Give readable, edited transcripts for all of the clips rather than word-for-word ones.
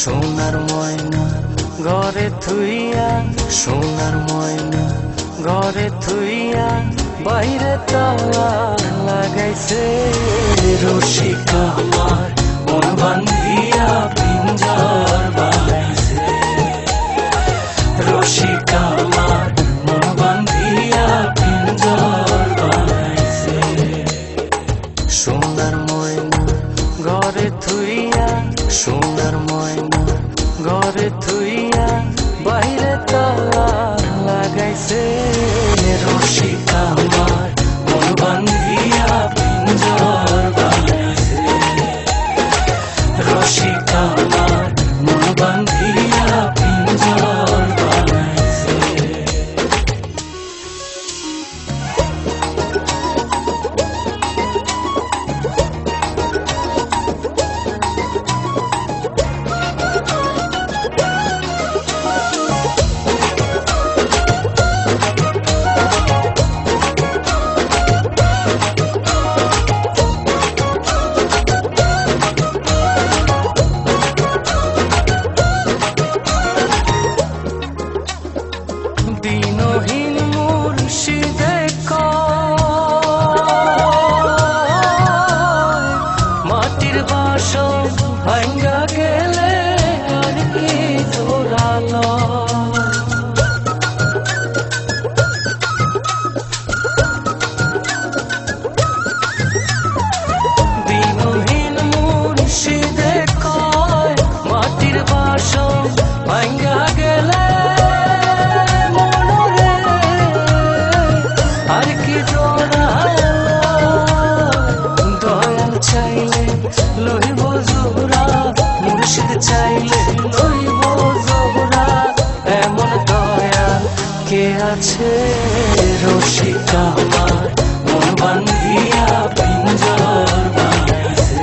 সোনার ময়না ঘরে থুইয়া, সোনার ময়না ঘরে থুইয়া, বাইরে তালা লাগাইছে রসিক আমার মন বান্ধিয়া পিঞ্জর বানাইছে। রসিক আমার মন বান্ধিয়া পিঞ্জর বানাইছে। সোনার ময়না ঘরে থুইয়া, সোনার ময়না ঘরে থুইয়া, বাইরে তালা লাগাইছে রসিক আমার মন বান্ধিয়া পিঞ্জর বানাইছে। রসিক আমার মন বান্ধিয়া পিঞ্জর বানাইছে। দিনহীন মুর্শিদে মাটির বাসন ভাঙ্গা গেলে আর কি জোরালো। দিনহীন মুর্শিদে মাটির বাসন ভাঙ্গা গেলে চাইলে লইব জোহরা, মুর্শিদ চাইলে লইব জোহরা, এমন দয়া কে আছে রসিক আমার মন বান্ধিয়া পিঞ্জর বানাইছে।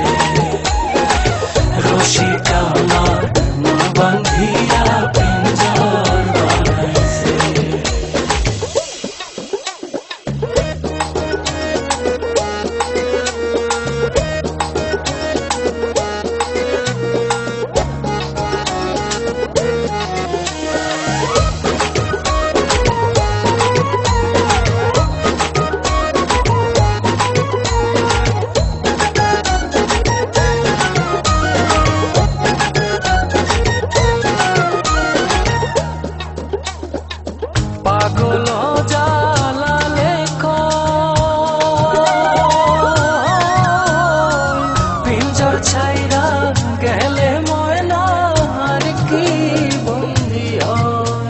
রসিক আমার মন বান্ধিয়া পিঞ্জর বানাইছে। পাগল জালালে পিঞ্জর ছাইরা গেলে ময়না আর কি বন্দি হয়।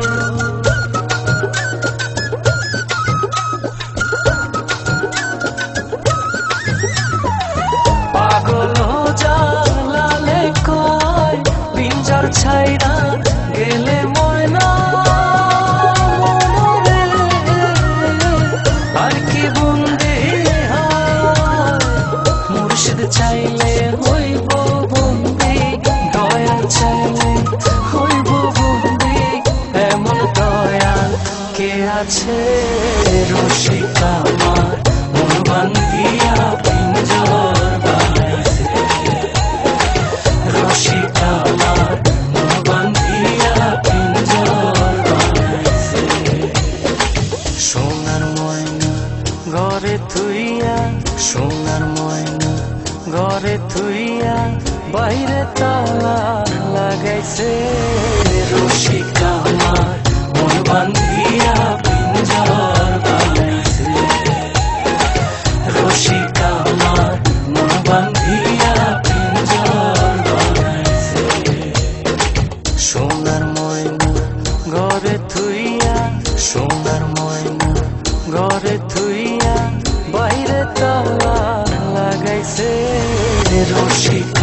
পাগল জালালে পিঞ্জর ছাইরা গেলে ময়না চাইলে হইব বন্দি, দয়া চাইলে হইব বন্দি, এমন দয়া কে আছে রসিক আমার মন বান্ধিয়া পিঞ্জর বানাইছে। রসিক আমার মন বান্ধিয়া পিঞ্জর বানাইছে। সোনার ময়না ঘরে থুইয়া, সোনার ময়না ঘরে থুইয়া, বাইরে তালা লাগাইছে রসিক আমার মন বান্ধিয়া পিঞ্জর বানাইছে। রসিক আমার মন বান্ধিয়া পিঞ্জর বানাইছে। সোনার ময়না ঘরে থুইয়া, সোনার ময়না ঘরে থুইয়া, বাইরে তালা লাগাইছে রসিক